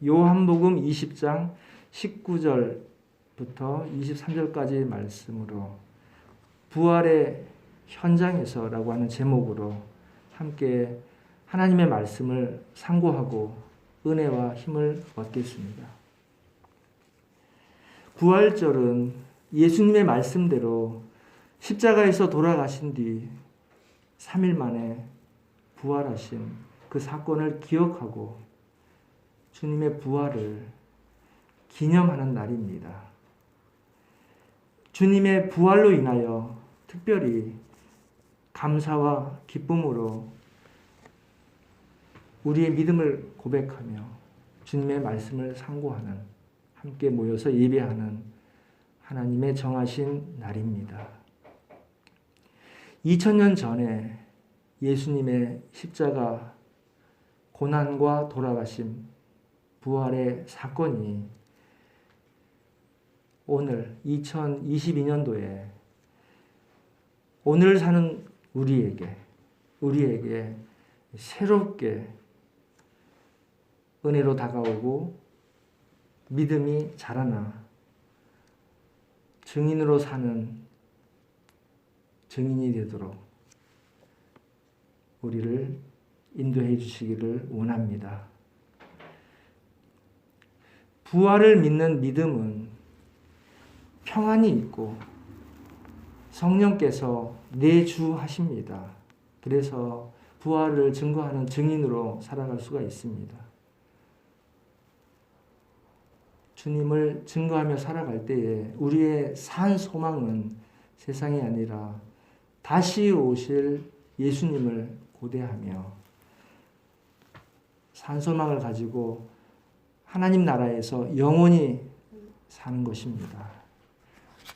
요한복음 20장 19절부터 23절까지 말씀으로 부활의 현장에서라고 하는 제목으로 함께 하나님의 말씀을 상고하고 은혜와 힘을 얻겠습니다. 부활절은 예수님의 말씀대로 십자가에서 돌아가신 뒤 3일 만에 부활하신 그 사건을 기억하고 주님의 부활을 기념하는 날입니다. 주님의 부활로 인하여 특별히 감사와 기쁨으로 우리의 믿음을 고백하며 주님의 말씀을 상고하는, 함께 모여서 예배하는 하나님의 정하신 날입니다. 2000년 전에 예수님의 십자가 고난과 돌아가심, 부활의 사건이 오늘 2022년도에 오늘 사는 우리에게 새롭게 은혜로 다가오고 믿음이 자라나 증인으로 사는 증인이 되도록 우리를 인도해 주시기를 원합니다. 부활을 믿는 믿음은 평안이 있고 성령께서 내주하십니다. 그래서 부활을 증거하는 증인으로 살아갈 수가 있습니다. 주님을 증거하며 살아갈 때에 우리의 산 소망은 세상이 아니라 다시 오실 예수님을 고대하며 산 소망을 가지고 하나님 나라에서 영원히 사는 것입니다.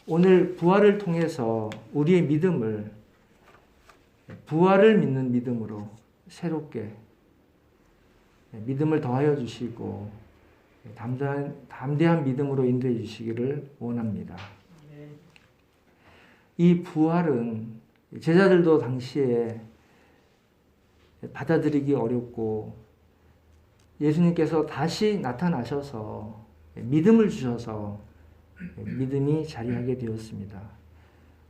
오늘 부활을 통해서 우리의 믿음을 부활을 믿는 믿음으로 새롭게 믿음을 더하여 주시고 담대한 믿음으로 인도해 주시기를 원합니다. 이 부활은 제자들도 당시에 받아들이기 어렵고 예수님께서 다시 나타나셔서 믿음을 주셔서 믿음이 자리하게 되었습니다.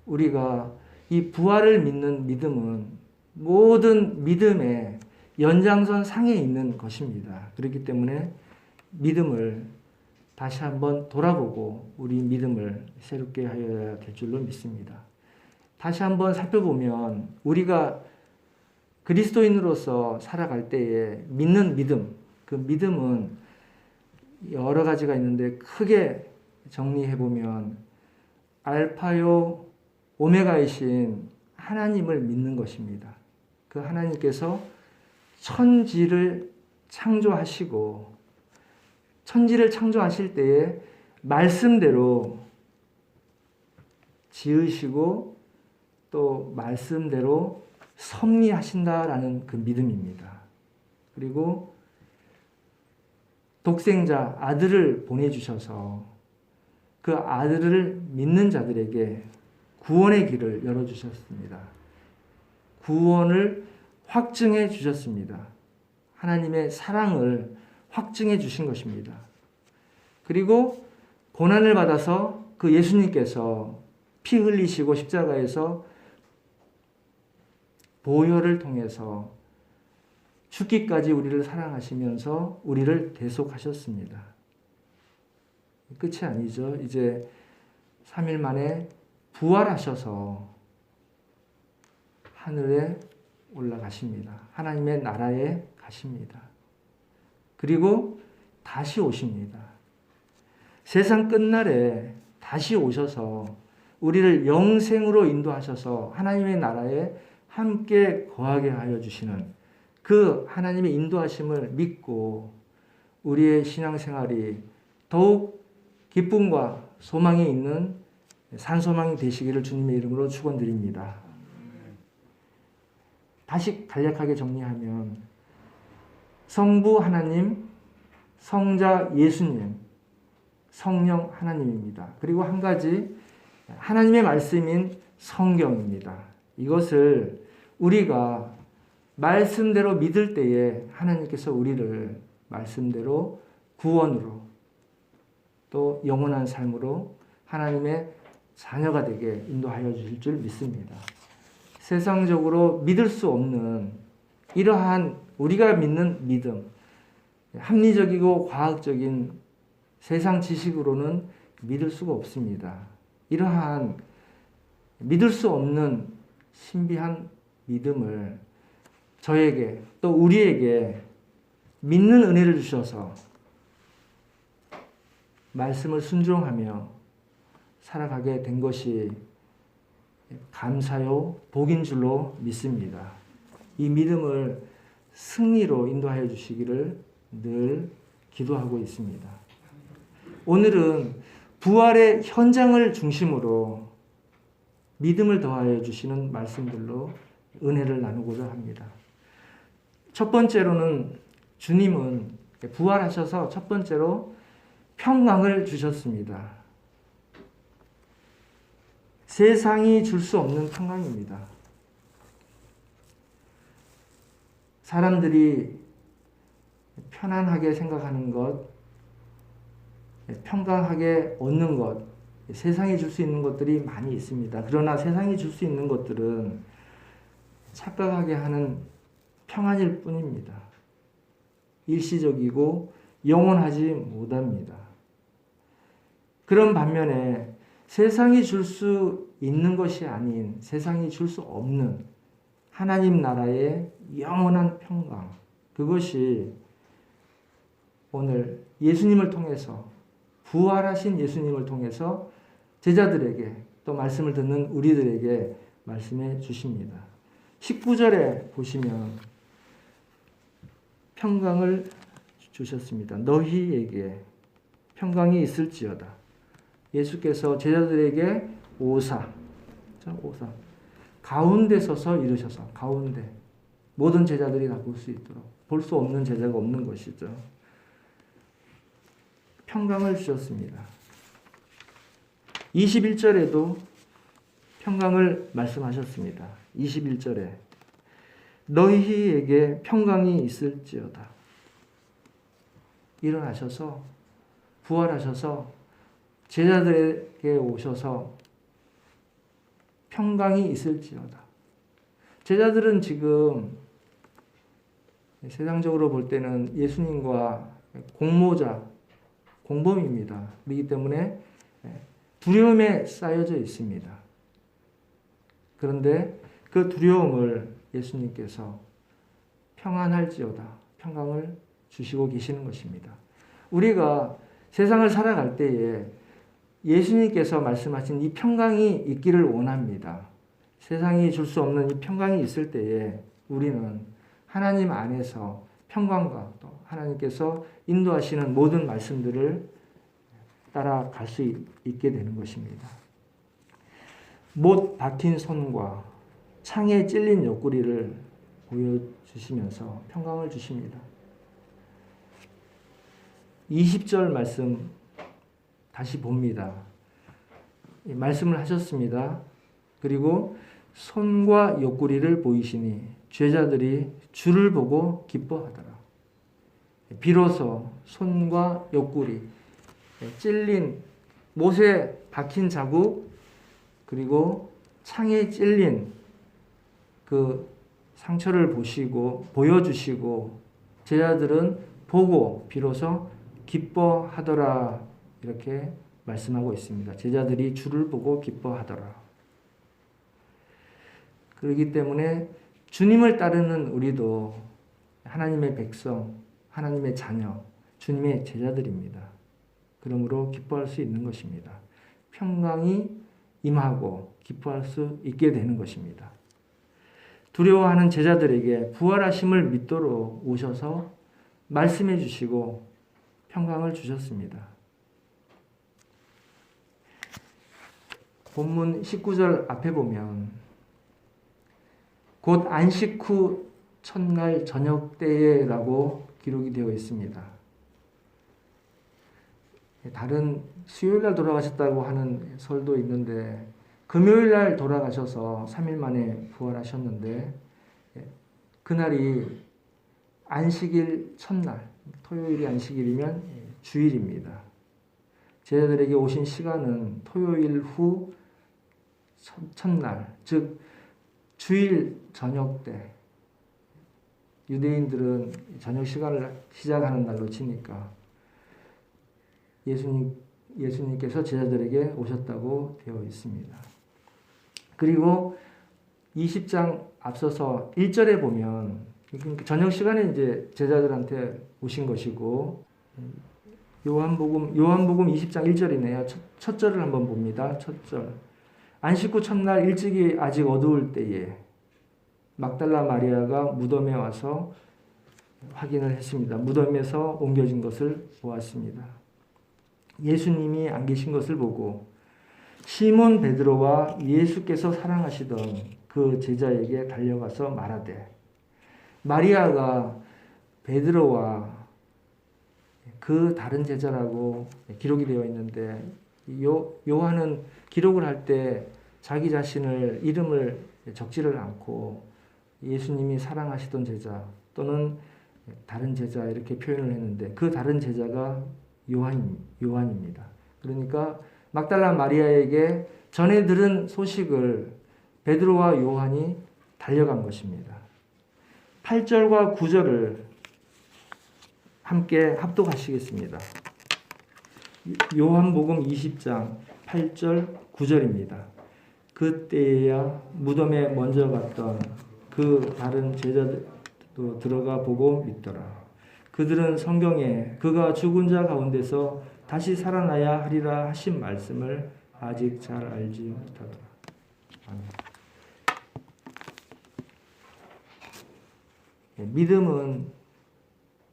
우리가 이 부활을 믿는 믿음은 모든 믿음의 연장선 상에 있는 것입니다. 그렇기 때문에 믿음을 다시 한번 돌아보고 우리 믿음을 새롭게 하여야 될 줄로 믿습니다. 다시 한번 살펴보면 우리가 그리스도인으로서 살아갈 때에 믿는 믿음, 그 믿음은 여러 가지가 있는데 크게 정리해보면 알파요 오메가이신 하나님을 믿는 것입니다. 그 하나님께서 천지를 창조하시고 천지를 창조하실 때에 말씀대로 지으시고 또 말씀대로 섭리하신다라는 그 믿음입니다. 그리고 독생자 아들을 보내주셔서 그 아들을 믿는 자들에게 구원의 길을 열어주셨습니다. 구원을 확증해 주셨습니다. 하나님의 사랑을 확증해 주신 것입니다. 그리고 고난을 받아서 그 예수님께서 피 흘리시고 십자가에서 보혈을 통해서 죽기까지 우리를 사랑하시면서 우리를 대속하셨습니다. 끝이 아니죠. 이제 3일 만에 부활하셔서 하늘에 올라가십니다. 하나님의 나라에 가십니다. 그리고 다시 오십니다. 세상 끝날에 다시 오셔서 우리를 영생으로 인도하셔서 하나님의 나라에 함께 거하게 하여 주시는 그 하나님의 인도하심을 믿고 우리의 신앙생활이 더욱 기쁨과 소망이 있는 산소망이 되시기를 주님의 이름으로 축원드립니다. 다시 간략하게 정리하면 성부 하나님, 성자 예수님, 성령 하나님입니다. 그리고 한 가지 하나님의 말씀인 성경입니다. 이것을 우리가 말씀대로 믿을 때에 하나님께서 우리를 말씀대로 구원으로 또 영원한 삶으로 하나님의 자녀가 되게 인도하여 주실 줄 믿습니다. 세상적으로 믿을 수 없는 이러한 우리가 믿는 믿음, 합리적이고 과학적인 세상 지식으로는 믿을 수가 없습니다. 이러한 믿을 수 없는 신비한 믿음을 저에게 또 우리에게 믿는 은혜를 주셔서 말씀을 순종하며 살아가게 된 것이 감사요 복인 줄로 믿습니다. 이 믿음을 승리로 인도하여 주시기를 늘 기도하고 있습니다. 오늘은 부활의 현장을 중심으로 믿음을 더하여 주시는 말씀들로 은혜를 나누고자 합니다. 첫 번째로는 주님은 부활하셔서 첫 번째로 평강을 주셨습니다. 세상이 줄 수 없는 평강입니다. 사람들이 편안하게 생각하는 것, 평강하게 얻는 것, 세상이 줄 수 있는 것들이 많이 있습니다. 그러나 세상이 줄 수 있는 것들은 착각하게 하는 평안일 뿐입니다. 일시적이고 영원하지 못합니다. 그런 반면에 세상이 줄 수 있는 것이 아닌 세상이 줄 수 없는 하나님 나라의 영원한 평강, 그것이 오늘 예수님을 통해서 부활하신 예수님을 통해서 제자들에게 또 말씀을 듣는 우리들에게 말씀해 주십니다. 19절에 보시면 평강을 주셨습니다. 너희에게 평강이 있을지어다. 예수께서 제자들에게 오사 가운데 서서 이르셔서 가운데 모든 제자들이 다 볼 수 있도록 볼 수 없는 제자가 없는 것이죠. 평강을 주셨습니다. 21절에도 평강을 말씀하셨습니다. 21절에 너희에게 평강이 있을지어다. 일어나셔서 부활하셔서 제자들에게 오셔서 평강이 있을지어다. 제자들은 지금 세상적으로 볼 때는 예수님과 공모자, 공범입니다. 그렇기 때문에 두려움에 쌓여져 있습니다. 그런데 그 두려움을 예수님께서 평안할지어다, 평강을 주시고 계시는 것입니다. 우리가 세상을 살아갈 때에 예수님께서 말씀하신 이 평강이 있기를 원합니다. 세상이 줄 수 없는 이 평강이 있을 때에 우리는 하나님 안에서 평강과 또 하나님께서 인도하시는 모든 말씀들을 따라갈 수 있게 되는 것입니다. 못 박힌 손과 창에 찔린 옆구리를 보여주시면서 평강을 주십니다. 20절 말씀 다시 봅니다. 말씀을 하셨습니다. 그리고 손과 옆구리를 보이시니 제자들이 주를 보고 기뻐하더라. 비로소 손과 옆구리, 찔린 못에 박힌 자국, 그리고 창에 찔린 그 상처를 보여주시고 제자들은 보고 비로소 기뻐하더라. 이렇게 말씀하고 있습니다. 제자들이 주를 보고 기뻐하더라. 그렇기 때문에 주님을 따르는 우리도 하나님의 백성, 하나님의 자녀, 주님의 제자들입니다. 그러므로 기뻐할 수 있는 것입니다. 평강이 임하고 기뻐할 수 있게 되는 것입니다. 두려워하는 제자들에게 부활하심을 믿도록 오셔서 말씀해 주시고 평강을 주셨습니다. 본문 19절 앞에 보면 곧 안식 후 첫날 저녁 때에라고 기록이 되어 있습니다. 다른 수요일날 돌아가셨다고 하는 설도 있는데 금요일날 돌아가셔서 3일 만에 부활하셨는데 그날이 안식일 첫날, 토요일이 안식일이면 주일입니다. 제자들에게 오신 시간은 토요일 후 첫날, 즉 주일 저녁 때. 유대인들은 저녁 시간을 시작하는 날로 치니까 예수님께서 제자들에게 오셨다고 되어 있습니다. 그리고 20장 앞서서 1절에 보면 저녁 시간에 이제 제자들한테 오신 것이고, 요한복음 20장 1절이네요. 첫 절을 한번 봅니다. 첫 절. 안식 후 첫날 일찍이 아직 어두울 때에 막달라 마리아가 무덤에 와서 확인을 했습니다. 무덤에서 옮겨진 것을 보았습니다. 예수님이 안 계신 것을 보고 시몬 베드로와 예수께서 사랑하시던 그 제자에게 달려가서 말하되, 마리아가 베드로와 그 다른 제자라고 기록이 되어 있는데, 요한은 기록을 할 때 자기 자신을 이름을 적지를 않고 예수님이 사랑하시던 제자 또는 다른 제자 이렇게 표현을 했는데, 그 다른 제자가 요한입니다. 그러니까 막달라 마리아에게 전해 들은 소식을 베드로와 요한이 달려간 것입니다. 8절과 9절을 함께 합독하시겠습니다. 요한복음 20장 8절 9절입니다. 그때야 무덤에 먼저 갔던 그 다른 제자들도 들어가 보고 믿더라. 그들은 성경에 그가 죽은 자 가운데서 다시 살아나야 하리라 하신 말씀을 아직 잘 알지 못하더라. 아멘. 믿음은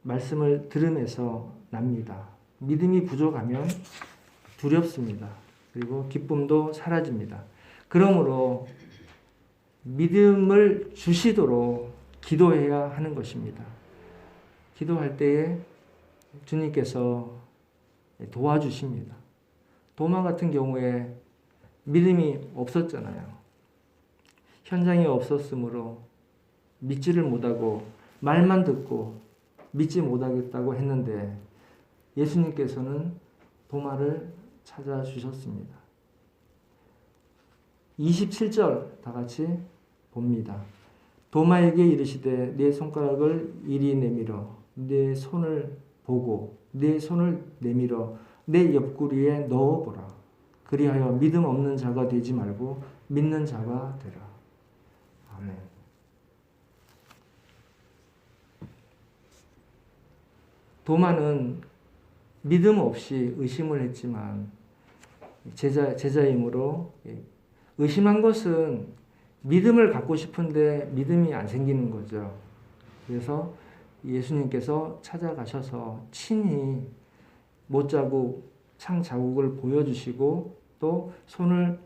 말씀을 들음에서 납니다. 믿음이 부족하면 두렵습니다. 그리고 기쁨도 사라집니다. 그러므로 믿음을 주시도록 기도해야 하는 것입니다. 기도할 때에 주님께서 도와주십니다. 도마 같은 경우에 믿음이 없었잖아요. 현장이 없었으므로 믿지를 못하고 말만 듣고 믿지 못하겠다고 했는데 예수님께서는 도마를 찾아주셨습니다. 27절 다 같이 봅니다. 도마에게 이르시되 내 손가락을 이리 내밀어 내 손을 보고 내 손을 내밀어 내 옆구리에 넣어보라. 그리하여 믿음 없는 자가 되지 말고 믿는 자가 되라. 아멘. 도마는 믿음 없이 의심을 했지만 제자이므로 의심한 것은 믿음을 갖고 싶은데 믿음이 안 생기는 거죠. 그래서 예수님께서 찾아가셔서 친히 못자국, 창 자국을 보여주시고 또 손을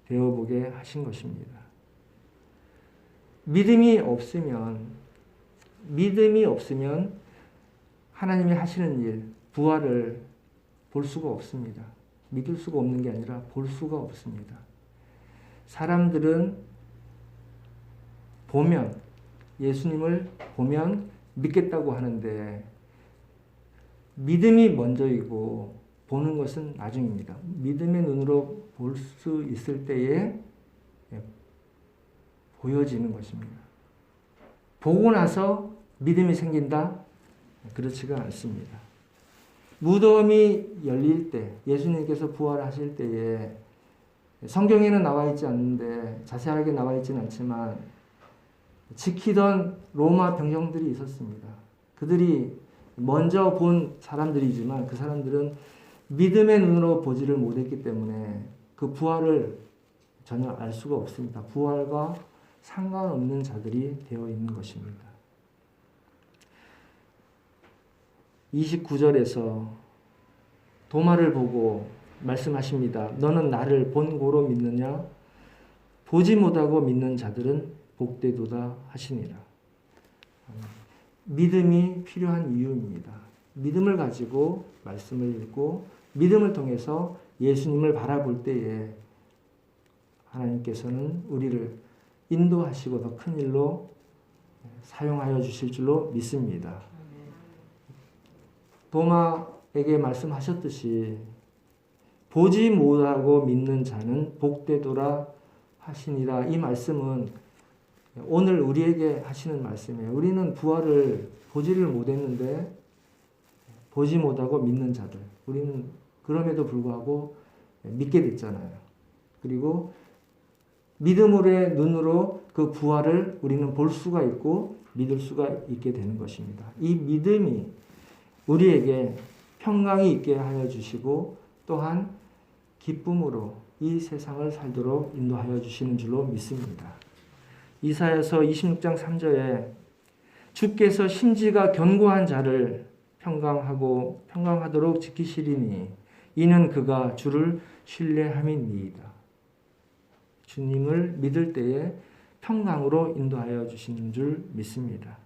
대어보게 하신 것입니다. 믿음이 없으면 하나님이 하시는 일, 부활을 볼 수가 없습니다. 믿을 수가 없는 게 아니라 볼 수가 없습니다. 사람들은 예수님을 보면 믿겠다고 하는데 믿음이 먼저이고 보는 것은 나중입니다. 믿음의 눈으로 볼 수 있을 때에 보여지는 것입니다. 보고 나서 믿음이 생긴다? 그렇지가 않습니다. 무덤이 열릴 때, 예수님께서 부활하실 때에 성경에는 나와 있지 않는데 자세하게 나와 있지는 않지만 지키던 로마 병정들이 있었습니다. 그들이 먼저 본 사람들이지만 그 사람들은 믿음의 눈으로 보지를 못했기 때문에 그 부활을 전혀 알 수가 없습니다. 부활과 상관없는 자들이 되어 있는 것입니다. 29절에서 도마를 보고 말씀하십니다. 너는 나를 본고로 믿느냐? 보지 못하고 믿는 자들은 복되도다 하시니라. 믿음이 필요한 이유입니다. 믿음을 가지고 말씀을 읽고 믿음을 통해서 예수님을 바라볼 때에 하나님께서는 우리를 인도하시고 더 큰 일로 사용하여 주실 줄로 믿습니다. 도마의 에게 말씀하셨듯이 보지 못하고 믿는 자는 복되도다 하시니라. 이 말씀은 오늘 우리에게 하시는 말씀이에요. 우리는 부활을 보지를 못했는데 보지 못하고 믿는 자들, 우리는 그럼에도 불구하고 믿게 됐잖아요. 그리고 믿음으로의 눈으로 그 부활을 우리는 볼 수가 있고 믿을 수가 있게 되는 것입니다. 이 믿음이 우리에게 평강이 있게 하여 주시고 또한 기쁨으로 이 세상을 살도록 인도하여 주시는 줄로 믿습니다. 이사야서 26장 3절에 주께서 심지가 견고한 자를 평강하도록 지키시리니 이는 그가 주를 신뢰함이니이다. 주님을 믿을 때에 평강으로 인도하여 주시는 줄 믿습니다.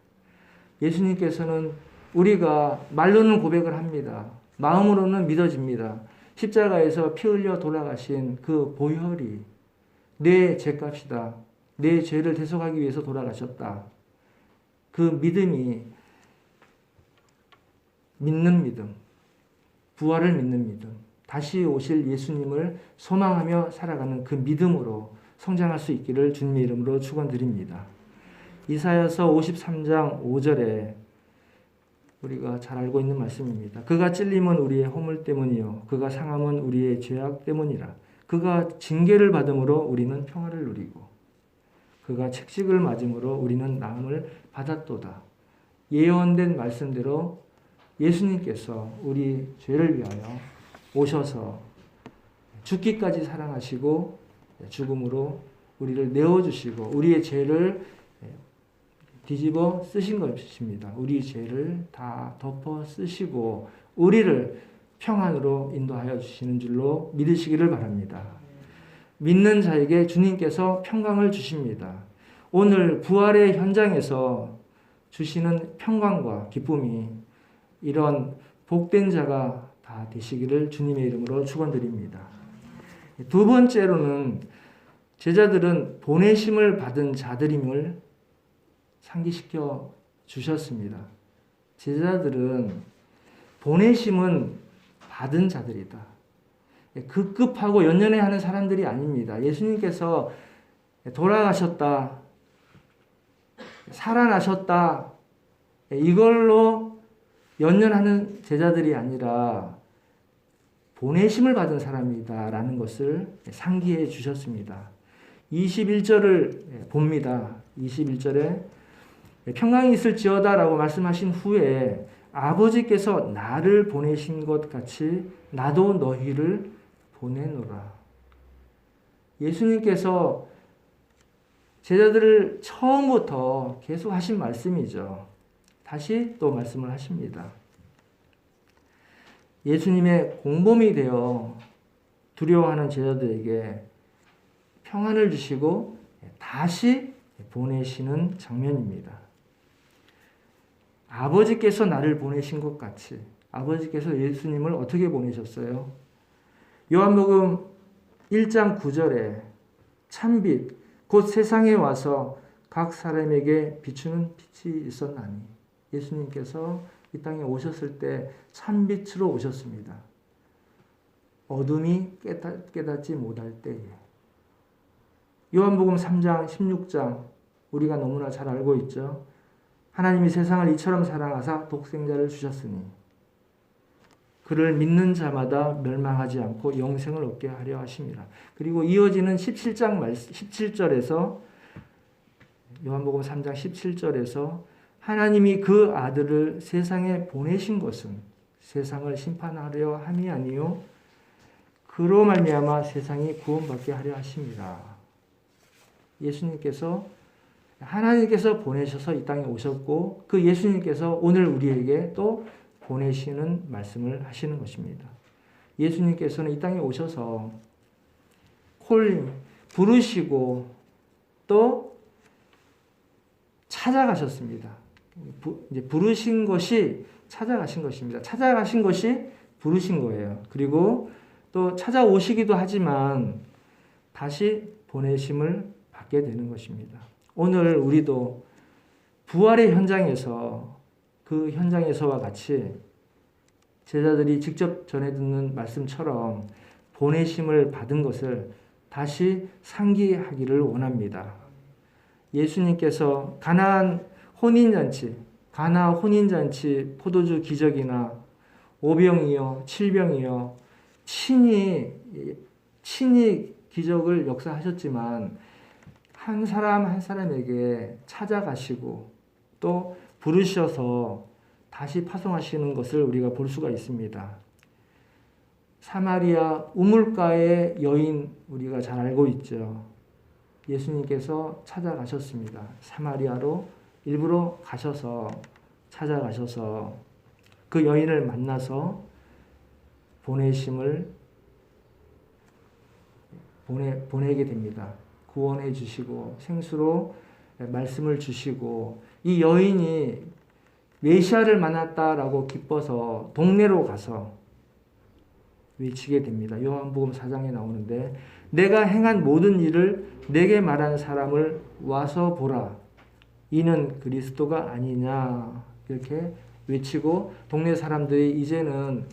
예수님께서는 우리가 말로는 고백을 합니다. 마음으로는 믿어집니다. 십자가에서 피 흘려 돌아가신 그 보혈이 내 죄값이다. 내 죄를 대속하기 위해서 돌아가셨다. 그 믿음이 믿는 믿음, 부활을 믿는 믿음, 다시 오실 예수님을 소망하며 살아가는 그 믿음으로 성장할 수 있기를 주님의 이름으로 축원드립니다. 이사야서 53장 5절에 우리가 잘 알고 있는 말씀입니다. 그가 찔림은 우리의 허물 때문이요 그가 상함은 우리의 죄악 때문이라. 그가 징계를 받음으로 우리는 평화를 누리고 그가 책식을 맞음으로 우리는 나음을 받았도다. 예언된 말씀대로 예수님께서 우리 죄를 위하여 오셔서 죽기까지 사랑하시고 죽음으로 우리를 내어주시고 우리의 죄를 뒤집어 쓰신 것입니다. 우리 죄를 다 덮어 쓰시고 우리를 평안으로 인도하여 주시는 줄로 믿으시기를 바랍니다. 믿는 자에게 주님께서 평강을 주십니다. 오늘 부활의 현장에서 주시는 평강과 기쁨이 이런 복된 자가 다 되시기를 주님의 이름으로 축원드립니다. 두 번째로는 제자들은 보내심을 받은 자들임을 상기시켜 주셨습니다. 제자들은 보내심은 받은 자들이다. 급급하고 연연해하는 사람들이 아닙니다. 예수님께서 돌아가셨다, 살아나셨다, 이걸로 연연하는 제자들이 아니라 보내심을 받은 사람이다라는 것을 상기해 주셨습니다. 21절을 봅니다. 21절에 평강이 있을지어다 라고 말씀하신 후에 아버지께서 나를 보내신 것 같이 나도 너희를 보내노라. 예수님께서 제자들을 처음부터 계속 하신 말씀이죠. 다시 또 말씀을 하십니다. 예수님의 공범이 되어 두려워하는 제자들에게 평안을 주시고 다시 보내시는 장면입니다. 아버지께서 나를 보내신 것 같이 아버지께서 예수님을 어떻게 보내셨어요? 요한복음 1장 9절에 참빛 곧 세상에 와서 각 사람에게 비추는 빛이 있었나니 예수님께서 이 땅에 오셨을 때 참빛으로 오셨습니다. 어둠이 깨닫지 못할 때에. 요한복음 3장 16장 우리가 너무나 잘 알고 있죠. 하나님이 세상을 이처럼 사랑하사 독생자를 주셨으니 그를 믿는 자마다 멸망하지 않고 영생을 얻게 하려 하심이라. 그리고 이어지는 17장 17절에서 요한복음 3장 17절에서 하나님이 그 아들을 세상에 보내신 것은 세상을 심판하려 함이 아니요 그로 말미암아 세상이 구원받게 하려 하심이라. 예수님께서 하나님께서 보내셔서 이 땅에 오셨고 그 예수님께서 오늘 우리에게 또 보내시는 말씀을 하시는 것입니다. 예수님께서는 이 땅에 오셔서 부르시고 또 찾아가셨습니다. 이제 부르신 것이 찾아가신 것입니다. 찾아가신 것이 부르신 거예요. 그리고 또 찾아오시기도 하지만 다시 보내심을 받게 되는 것입니다. 오늘 우리도 부활의 현장에서 그 현장에서와 같이 제자들이 직접 전해 듣는 말씀처럼 보내심을 받은 것을 다시 상기하기를 원합니다. 예수님께서 가나 혼인잔치 포도주 기적이나 오병이어 칠병이어 친히 기적을 역사하셨지만 한 사람 한 사람에게 찾아가시고 또 부르셔서 다시 파송하시는 것을 우리가 볼 수가 있습니다. 사마리아 우물가의 여인 우리가 잘 알고 있죠. 예수님께서 찾아가셨습니다. 사마리아로 일부러 찾아가셔서 그 여인을 만나서 보내게 됩니다. 구원해 주시고 생수로 말씀을 주시고 이 여인이 메시아를 만났다라고 기뻐서 동네로 가서 외치게 됩니다. 요한복음 4장에 나오는데 내가 행한 모든 일을 내게 말한 사람을 와서 보라. 이는 그리스도가 아니냐. 이렇게 외치고 동네 사람들이 이제는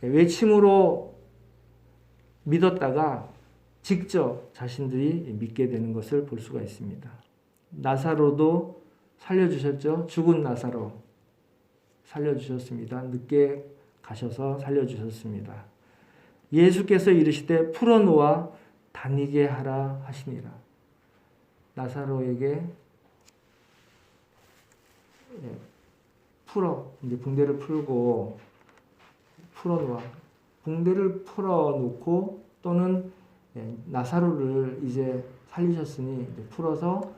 외침으로 믿었다가 직접 자신들이 믿게 되는 것을 볼 수가 있습니다. 나사로도 살려주셨죠. 죽은 나사로 살려주셨습니다. 늦게 가셔서 살려주셨습니다. 예수께서 이르시되 풀어놓아 다니게 하라 하시니라. 나사로에게 이제 붕대를 풀고 풀어놓아. 붕대를 풀어놓고 또는 나사로를 이제 살리셨으니 이제 풀어서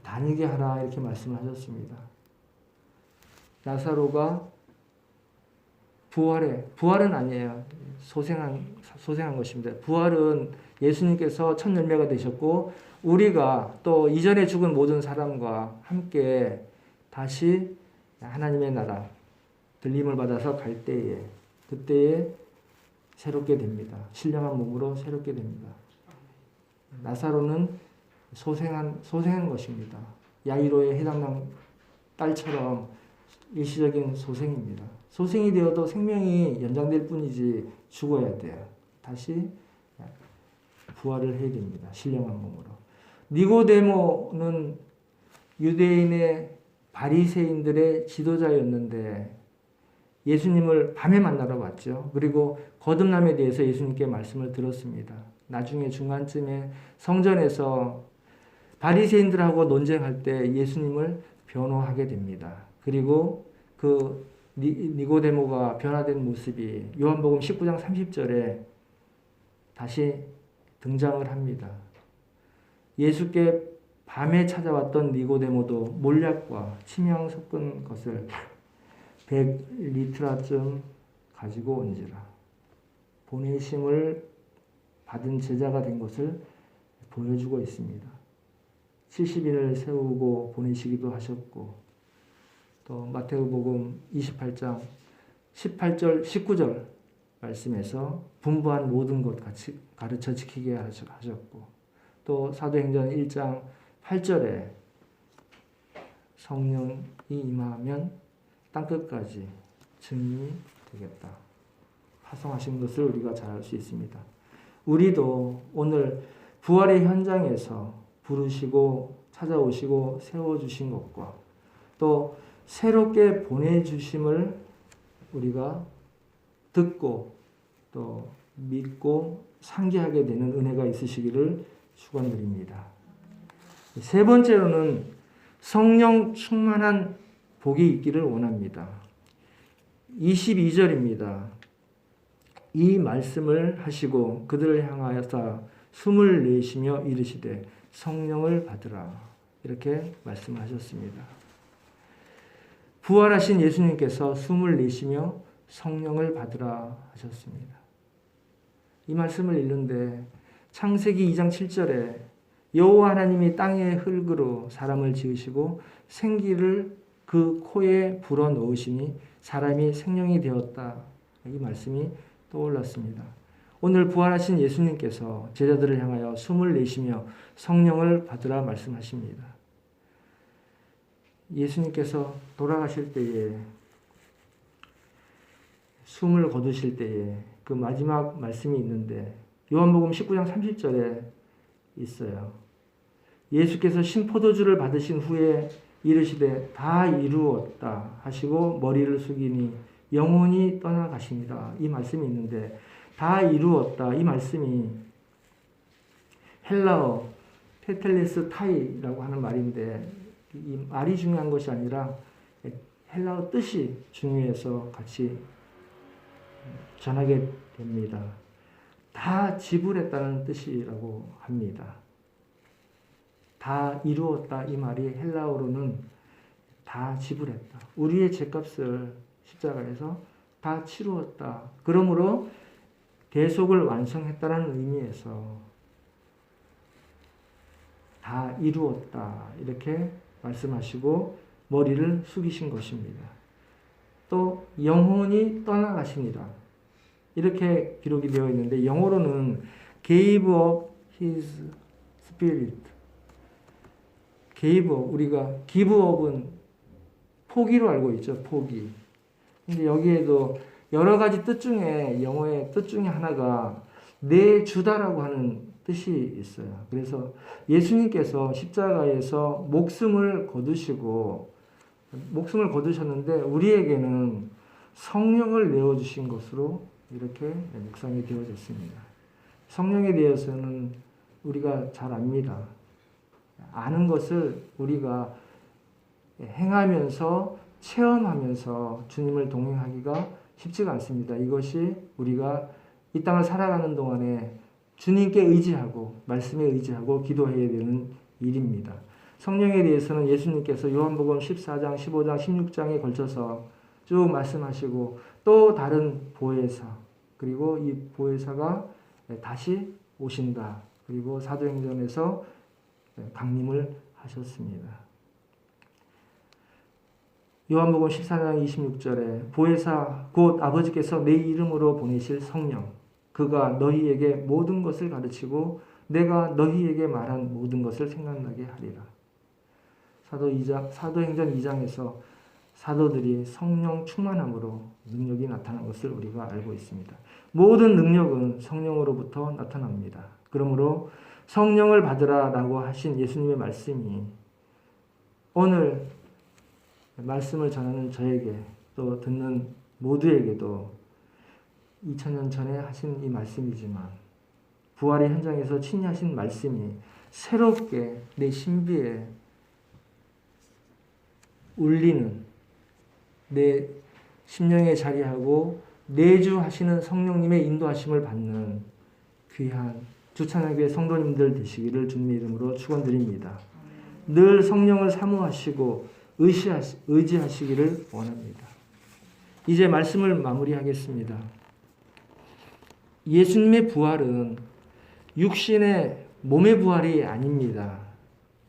다니게 하라 이렇게 말씀하셨습니다. 나사로가 부활은 아니에요. 소생한 것입니다. 부활은 예수님께서 첫 열매가 되셨고 우리가 또 이전에 죽은 모든 사람과 함께 다시 하나님의 나라 들림을 받아서 갈 때에 그때에 새롭게 됩니다. 신령한 몸으로 새롭게 됩니다. 나사로는 소생한 것입니다. 야이로의 해당당 딸처럼 일시적인 소생입니다. 소생이 되어도 생명이 연장될 뿐이지 죽어야 돼요. 다시 부활을 해야 됩니다. 신령한 몸으로. 니고데모는 유대인의 바리새인들의 지도자였는데 예수님을 밤에 만나러 왔죠. 그리고 거듭남에 대해서 예수님께 말씀을 들었습니다. 나중에 중간쯤에 성전에서 바리새인들하고 논쟁할 때 예수님을 변호하게 됩니다. 그리고 그 니고데모가 변화된 모습이 요한복음 19장 30절에 다시 등장을 합니다. 예수께 밤에 찾아왔던 니고데모도 몰약과 침향 섞은 것을 100리트라쯤 가지고 온지라. 보내심을 받은 제자가 된 것을 보여주고 있습니다. 70인을 세우고 보내시기도 하셨고 또 마태복음 28장 18절 19절 말씀에서 분부한 모든 것 같이 가르쳐 지키게 하셨고 또 사도행전 1장 8절에 성령이 임하면 땅끝까지 증인이 되겠다. 파송하신 것을 우리가 잘 알 수 있습니다. 우리도 오늘 부활의 현장에서 부르시고 찾아오시고 세워주신 것과 또 새롭게 보내주심을 우리가 듣고 또 믿고 상기하게 되는 은혜가 있으시기를 축원드립니다. 세 번째로는 성령 충만한 복이 있기를 원합니다. 22절입니다. 이 말씀을 하시고 그들을 향하여서 숨을 내쉬며 이르시되 성령을 받으라. 이렇게 말씀하셨습니다. 부활하신 예수님께서 숨을 내쉬며 성령을 받으라 하셨습니다. 이 말씀을 읽는데 창세기 2장 7절에 여호와 하나님이 땅의 흙으로 사람을 지으시고 생기를 그 코에 불어넣으시니 사람이 생명이 되었다. 이 말씀이 떠올랐습니다. 오늘 부활하신 예수님께서 제자들을 향하여 숨을 내쉬며 성령을 받으라 말씀하십니다. 예수님께서 돌아가실 때에 숨을 거두실 때에 그 마지막 말씀이 있는데 요한복음 19장 30절에 있어요. 예수께서 신포도주를 받으신 후에 이르시되 다 이루었다 하시고 머리를 숙이니 영혼이 떠나가십니다. 이 말씀이 있는데 다 이루었다 이 말씀이 헬라어 테텔레스 타이라고 하는 말인데 이 말이 중요한 것이 아니라 헬라어 뜻이 중요해서 같이 전하게 됩니다. 다 지불했다는 뜻이라고 합니다. 다 이루었다 이 말이 헬라어로는 다 지불했다. 우리의 죄값을 십자가에서 다 치루었다. 그러므로 대속을 완성했다는 의미에서 다 이루었다 이렇게 말씀하시고 머리를 숙이신 것입니다. 또 영혼이 떠나가시니라 이렇게 기록이 되어 있는데 영어로는 gave up his spirit. gave up, 우리가 give up은 포기로 알고 있죠. 포기. 근데 여기에도 여러 가지 뜻 중에 영어의 뜻 중에 하나가 내주다라고 하는 뜻이 있어요. 그래서 예수님께서 십자가에서 목숨을 거두셨는데 우리에게는 성령을 내어주신 것으로 이렇게 묵상이 되어졌습니다. 성령에 대해서는 우리가 잘 압니다. 아는 것을 우리가 행하면서 체험하면서 주님을 동행하기가 쉽지가 않습니다. 이것이 우리가 이 땅을 살아가는 동안에 주님께 의지하고 말씀에 의지하고 기도해야 되는 일입니다. 성령에 대해서는 예수님께서 요한복음 14장, 15장, 16장에 걸쳐서 쭉 말씀하시고 또 다른 보혜사 그리고 이 보혜사가 다시 오신다. 그리고 사도행전에서 강림을 하셨습니다. 요한복음 14장 26절에 보혜사 곧 아버지께서 내 이름으로 보내실 성령 그가 너희에게 모든 것을 가르치고 내가 너희에게 말한 모든 것을 생각나게 하리라. 사도행전 2장에서 사도들이 성령 충만함으로 능력이 나타난 것을 우리가 알고 있습니다. 모든 능력은 성령으로부터 나타납니다. 그러므로 성령을 받으라라고 하신 예수님의 말씀이 오늘 말씀을 전하는 저에게 또 듣는 모두에게도 2000년 전에 하신 이 말씀이지만 부활의 현장에서 친히 하신 말씀이 새롭게 내 신비에 울리는 내 심령에 자리하고 내주하시는 성령님의 인도하심을 받는 귀한 주찬하교회 성도님들 되시기를 주님의 이름으로 축원드립니다. 늘 성령을 사모하시고 의지하시기를 원합니다. 이제 말씀을 마무리하겠습니다. 예수님의 부활은 육신의 몸의 부활이 아닙니다.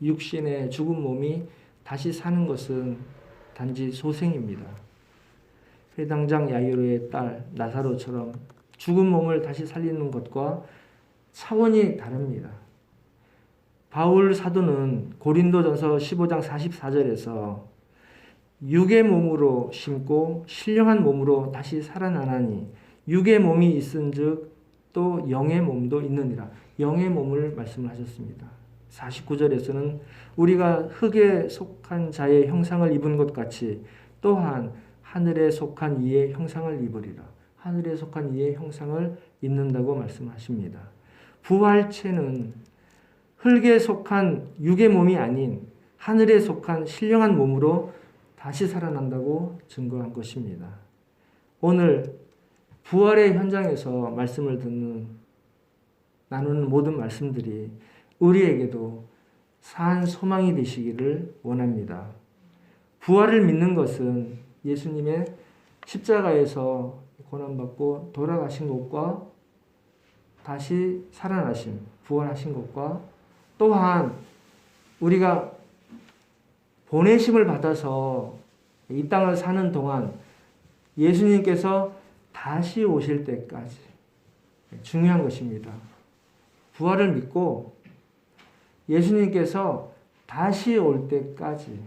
육신의 죽은 몸이 다시 사는 것은 단지 소생입니다. 회당장 야이로의 딸 나사로처럼 죽은 몸을 다시 살리는 것과 차원이 다릅니다. 바울 사도는 고린도전서 15장 44절에서 육의 몸으로 심고 신령한 몸으로 다시 살아나나니 육의 몸이 있은즉 또 영의 몸도 있느니라. 영의 몸을 말씀을 하셨습니다. 49절에서는 우리가 흙에 속한 자의 형상을 입은 것 같이 또한 하늘에 속한 이의 형상을 입으리라. 하늘에 속한 이의 형상을 입는다고 말씀하십니다. 부활체는 흙에 속한 육의 몸이 아닌 하늘에 속한 신령한 몸으로 다시 살아난다고 증거한 것입니다. 오늘 부활의 현장에서 말씀을 나누는 모든 말씀들이 우리에게도 산 소망이 되시기를 원합니다. 부활을 믿는 것은 예수님의 십자가에서 고난받고 돌아가신 것과 다시 살아나심, 부활하신 것과 또한 우리가 보내심을 받아서 이 땅을 사는 동안 예수님께서 다시 오실 때까지 중요한 것입니다. 부활을 믿고 예수님께서 다시 올 때까지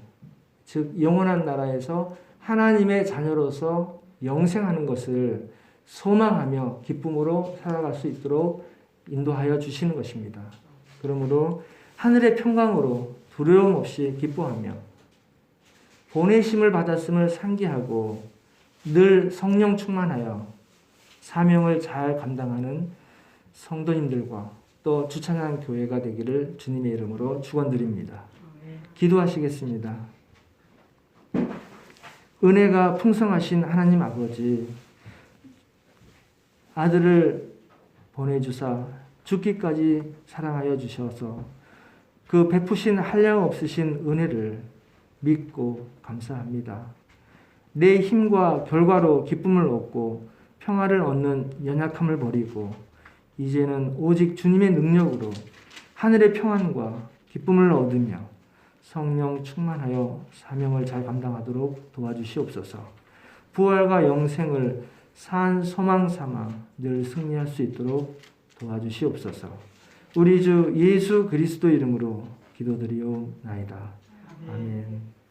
즉 영원한 나라에서 하나님의 자녀로서 영생하는 것을 소망하며 기쁨으로 살아갈 수 있도록 인도하여 주시는 것입니다. 그러므로 하늘의 평강으로 두려움 없이 기뻐하며 보내심을 받았음을 상기하고 늘 성령 충만하여 사명을 잘 감당하는 성도님들과 또 주찬양 교회가 되기를 주님의 이름으로 축원드립니다. 기도하시겠습니다. 은혜가 풍성하신 하나님 아버지, 아들을 보내주사 죽기까지 사랑하여 주셔서 그 베푸신 한량 없으신 은혜를 믿고 감사합니다. 내 힘과 결과로 기쁨을 얻고 평화를 얻는 연약함을 버리고 이제는 오직 주님의 능력으로 하늘의 평안과 기쁨을 얻으며 성령 충만하여 사명을 잘 감당하도록 도와주시옵소서. 부활과 영생을 산 소망 삼아 늘 승리할 수 있도록 도와주시옵소서. 우리 주 예수 그리스도 이름으로 기도드리옵나이다. 아멘.